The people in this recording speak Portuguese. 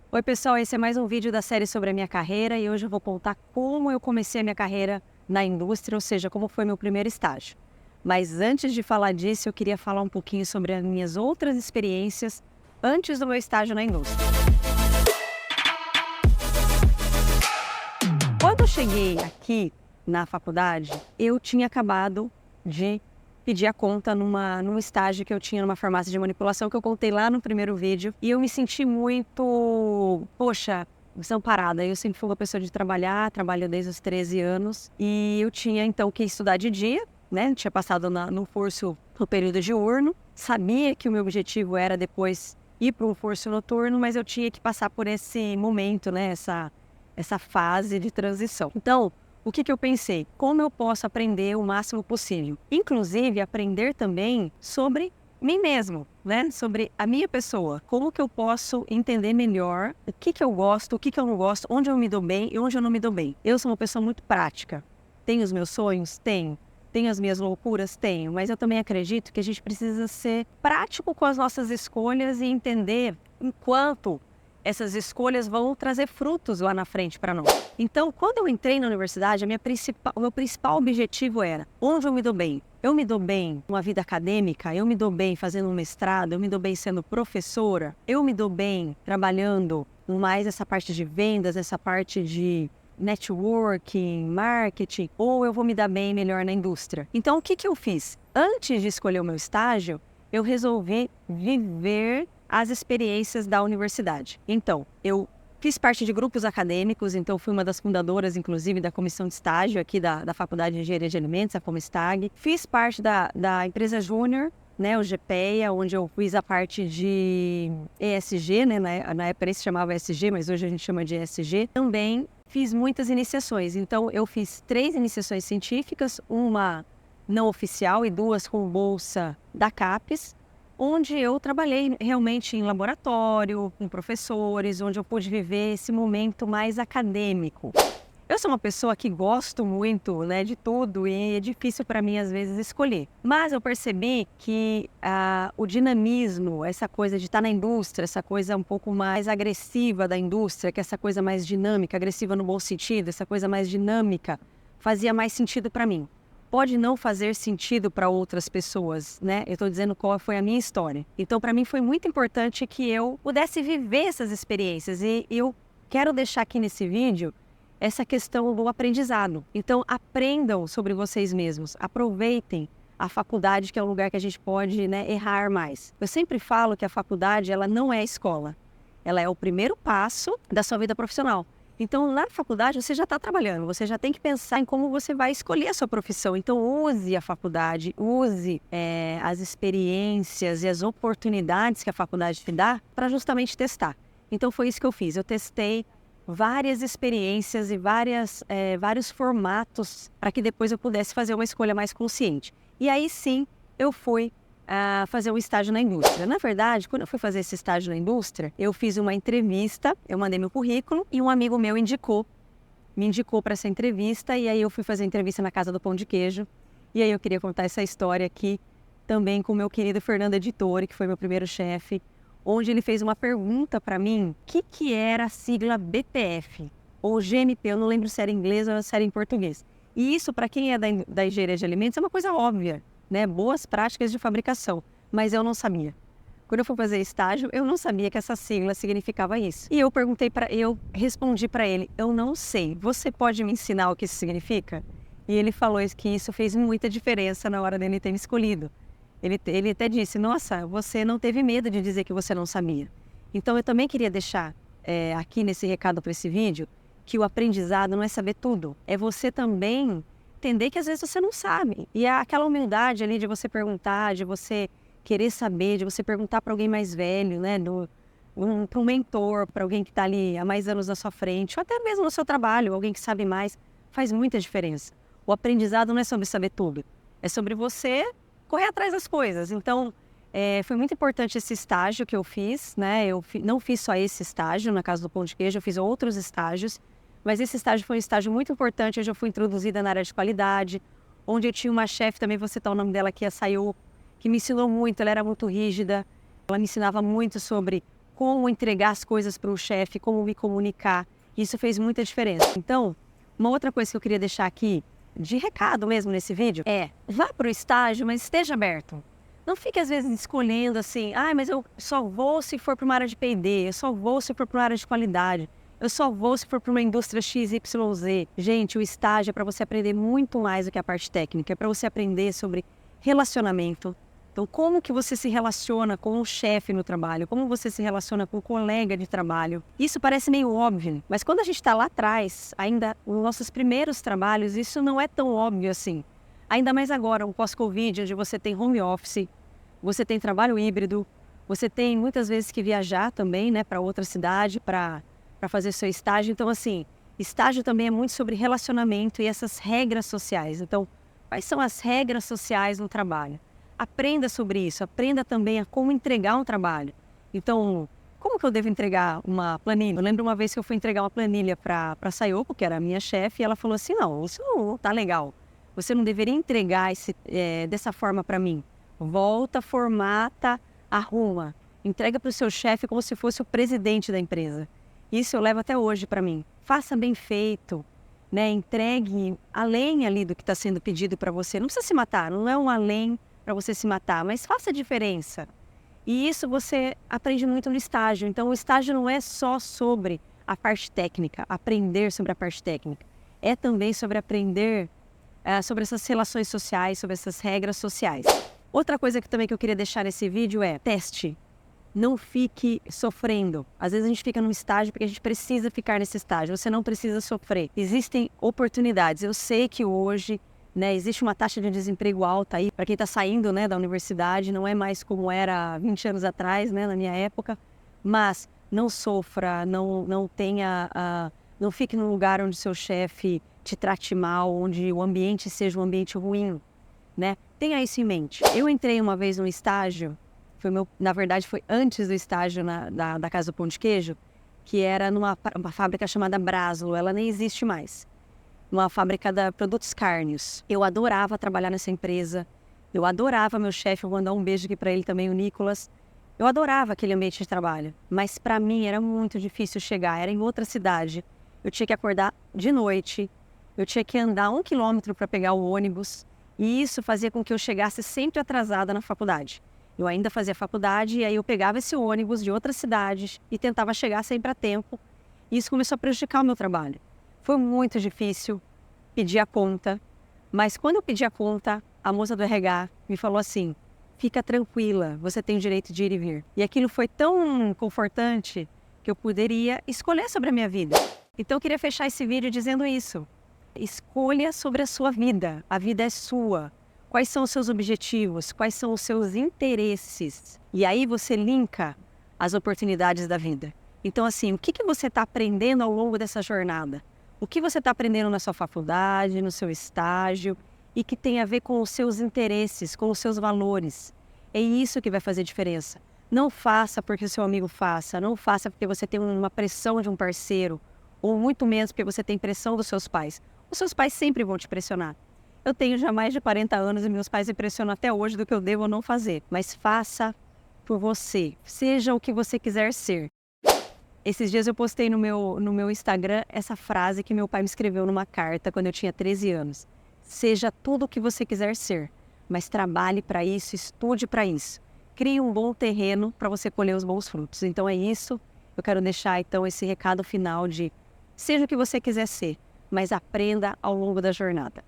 Oi pessoal, esse é mais um vídeo da série sobre a minha carreira e hoje eu vou contar como eu comecei a minha carreira na indústria, ou seja, como foi meu primeiro estágio. Mas antes de falar disso, eu queria falar um pouquinho sobre as minhas outras experiências antes do meu estágio na indústria. Quando eu cheguei aqui na faculdade, eu tinha acabado de pedir a conta num estágio que eu tinha numa farmácia de manipulação, que eu contei lá no primeiro vídeo, e eu me senti muito, poxa, desamparada. Eu sempre fui uma pessoa de trabalhar, trabalho desde os 13 anos, e eu tinha então que estudar de dia, né? Tinha passado no curso no período diurno, sabia que o meu objetivo era depois ir para um curso noturno, mas eu tinha que passar por esse momento, né? Essa fase de transição. Então, o que eu pensei? Como eu posso aprender o máximo possível? Inclusive, aprender também sobre mim mesmo, né? Sobre a minha pessoa. Como que eu posso entender melhor o que eu gosto, o que eu não gosto, onde eu me dou bem e onde eu não me dou bem. Eu sou uma pessoa muito prática. Tenho os meus sonhos? Tenho. Tenho as minhas loucuras? Tenho. Mas eu também acredito que a gente precisa ser prático com as nossas escolhas e entender enquanto essas escolhas vão trazer frutos lá na frente para nós. Então, quando eu entrei na universidade, o meu principal objetivo era onde eu me dou bem. Eu me dou bem numa vida acadêmica, eu me dou bem fazendo um mestrado, eu me dou bem sendo professora, eu me dou bem trabalhando mais essa parte de vendas, essa parte de networking, marketing, ou eu vou me dar bem melhor na indústria. Então, o que eu fiz? Antes de escolher o meu estágio, eu resolvi viver as experiências da universidade. Então, eu fiz parte de grupos acadêmicos, então fui uma das fundadoras, inclusive, da comissão de estágio aqui da Faculdade de Engenharia de Alimentos, a Comestag. Fiz parte da empresa Júnior, né, o GPEA, onde eu fiz a parte de ESG, né, na época se chamava ESG, mas hoje a gente chama de ESG. Também fiz muitas iniciações, então eu fiz 3 iniciações científicas, uma não oficial e 2 com bolsa da CAPES, onde eu trabalhei realmente em laboratório, com professores, onde eu pude viver esse momento mais acadêmico. Eu sou uma pessoa que gosto muito, né, de tudo e é difícil para mim, às vezes, escolher. Mas eu percebi que o dinamismo, essa coisa de estar na indústria, essa coisa um pouco mais agressiva da indústria, que é essa coisa mais dinâmica, agressiva no bom sentido, essa coisa mais dinâmica, fazia mais sentido para mim. Pode não fazer sentido para outras pessoas, né? Eu estou dizendo qual foi a minha história. Então, para mim, foi muito importante que eu pudesse viver essas experiências. E eu quero deixar aqui nesse vídeo essa questão do aprendizado. Então, aprendam sobre vocês mesmos. Aproveitem a faculdade, que é um lugar que a gente pode, né, errar mais. Eu sempre falo que a faculdade, ela não é a escola. Ela é o primeiro passo da sua vida profissional. Então, na faculdade, você já está trabalhando, você já tem que pensar em como você vai escolher a sua profissão. Então, use a faculdade, use as experiências e as oportunidades que a faculdade te dá para justamente testar. Então, foi isso que eu fiz. Eu testei várias experiências e vários formatos para que depois eu pudesse fazer uma escolha mais consciente. E aí, sim, eu fui fazer um estágio na indústria. Na verdade, quando eu fui fazer esse estágio na indústria, eu fiz uma entrevista, eu mandei meu currículo e um amigo meu me indicou para essa entrevista e aí eu fui fazer a entrevista na Casa do Pão de Queijo. E aí eu queria contar essa história aqui também com o meu querido Fernando Editore, que foi meu primeiro chefe, onde ele fez uma pergunta para mim, o que era a sigla BPF ou GMP, eu não lembro se era em inglês ou se era em português. E isso, para quem é da engenharia de alimentos, é uma coisa óbvia, né? Boas práticas de fabricação, mas eu não sabia. Quando eu fui fazer estágio, eu não sabia que essa sigla significava isso. E eu respondi para ele, eu não sei, você pode me ensinar o que isso significa? E ele falou que isso fez muita diferença na hora dele ter me escolhido. Ele até disse, nossa, você não teve medo de dizer que você não sabia. Então eu também queria deixar aqui nesse recado para esse vídeo, que o aprendizado não é saber tudo, é você também entender que às vezes você não sabe. E é aquela humildade ali de você perguntar, de você querer saber, de você perguntar para alguém mais velho, né? Para um mentor, para alguém que está ali há mais anos na sua frente, ou até mesmo no seu trabalho, alguém que sabe mais, faz muita diferença. O aprendizado não é sobre saber tudo, é sobre você correr atrás das coisas. Então, foi muito importante esse estágio que eu fiz, né? Não fiz só esse estágio na Casa do Pão de Queijo, eu fiz outros estágios. Mas esse estágio foi um estágio muito importante, onde eu fui introduzida na área de qualidade, onde eu tinha uma chefe, também vou citar o nome dela aqui, a Sayu, que me ensinou muito, ela era muito rígida, ela me ensinava muito sobre como entregar as coisas para o chefe, como me comunicar. Isso fez muita diferença. Então, uma outra coisa que eu queria deixar aqui, de recado mesmo nesse vídeo, é vá para o estágio, mas esteja aberto. Não fique às vezes escolhendo assim, mas eu só vou se for para uma área de P&D, eu só vou se for para uma área de qualidade, eu só vou se for para uma indústria XYZ. Gente, o estágio é para você aprender muito mais do que a parte técnica, é para você aprender sobre relacionamento. Então, como que você se relaciona com o chefe no trabalho? Como você se relaciona com o colega de trabalho? Isso parece meio óbvio, mas quando a gente está lá atrás, ainda nos nossos primeiros trabalhos, isso não é tão óbvio assim. Ainda mais agora, um pós-Covid, onde você tem home office, você tem trabalho híbrido, você tem muitas vezes que viajar também, né, para outra cidade para fazer seu estágio. Então, assim, estágio também é muito sobre relacionamento e essas regras sociais. Então, quais são as regras sociais no trabalho? Aprenda sobre isso, aprenda também a como entregar um trabalho. Então, como que eu devo entregar uma planilha? Eu lembro uma vez que eu fui entregar uma planilha para a Sayoko, que era a minha chefe, e ela falou assim, não, isso não tá legal. Você não deveria entregar dessa forma para mim. Volta, formata, arruma. Entrega para o seu chefe como se fosse o presidente da empresa. Isso eu levo até hoje para mim. Faça bem feito, né? Entregue além ali do que está sendo pedido para você. Não precisa se matar, não é um além para você se matar, mas faça a diferença. E isso você aprende muito no estágio. Então, o estágio não é só sobre a parte técnica, aprender sobre a parte técnica. É também sobre aprender sobre essas relações sociais, sobre essas regras sociais. Outra coisa que eu queria deixar nesse vídeo é teste. Não fique sofrendo. Às vezes a gente fica num estágio porque a gente precisa ficar nesse estágio. Você não precisa sofrer. Existem oportunidades. Eu sei que hoje, né, existe uma taxa de desemprego alta aí para quem está saindo, né, da universidade. Não é mais como era 20 anos atrás, né, na minha época. Mas não sofra, não fique num lugar onde seu chefe te trate mal, onde o ambiente seja um ambiente ruim, né? Tenha isso em mente. Eu entrei uma vez num estágio, na verdade foi antes do estágio da Casa do Pão de Queijo, que era numa uma fábrica chamada Braslo, ela nem existe mais. Uma fábrica de produtos cárneos. Eu adorava trabalhar nessa empresa, eu adorava meu chefe, eu vou mandar um beijo aqui para ele também, o Nicolas. Eu adorava aquele ambiente de trabalho, mas para mim era muito difícil chegar, era em outra cidade. Eu tinha que acordar de noite, eu tinha que andar 1 quilômetro para pegar o ônibus, e isso fazia com que eu chegasse sempre atrasada na faculdade. Eu ainda fazia faculdade e aí eu pegava esse ônibus de outras cidades e tentava chegar sempre a tempo. E isso começou a prejudicar o meu trabalho. Foi muito difícil pedir a conta, mas quando eu pedi a conta, a moça do RH me falou assim, fica tranquila, você tem o direito de ir e vir. E aquilo foi tão confortante que eu poderia escolher sobre a minha vida. Então eu queria fechar esse vídeo dizendo isso. Escolha sobre a sua vida. A vida é sua. Quais são os seus objetivos? Quais são os seus interesses? E aí você linka as oportunidades da vida. Então, assim, o que você está aprendendo ao longo dessa jornada? O que você está aprendendo na sua faculdade, no seu estágio, e que tem a ver com os seus interesses, com os seus valores. É isso que vai fazer diferença. Não faça porque o seu amigo faça, não faça porque você tem uma pressão de um parceiro, ou muito menos porque você tem pressão dos seus pais. Os seus pais sempre vão te pressionar. Eu tenho já mais de 40 anos e meus pais me pressionam até hoje do que eu devo ou não fazer. Mas faça por você. Seja o que você quiser ser. Esses dias eu postei no meu Instagram essa frase que meu pai me escreveu numa carta quando eu tinha 13 anos. Seja tudo o que você quiser ser, mas trabalhe para isso, estude para isso. Crie um bom terreno para você colher os bons frutos. Então é isso. Eu quero deixar então esse recado final de seja o que você quiser ser, mas aprenda ao longo da jornada.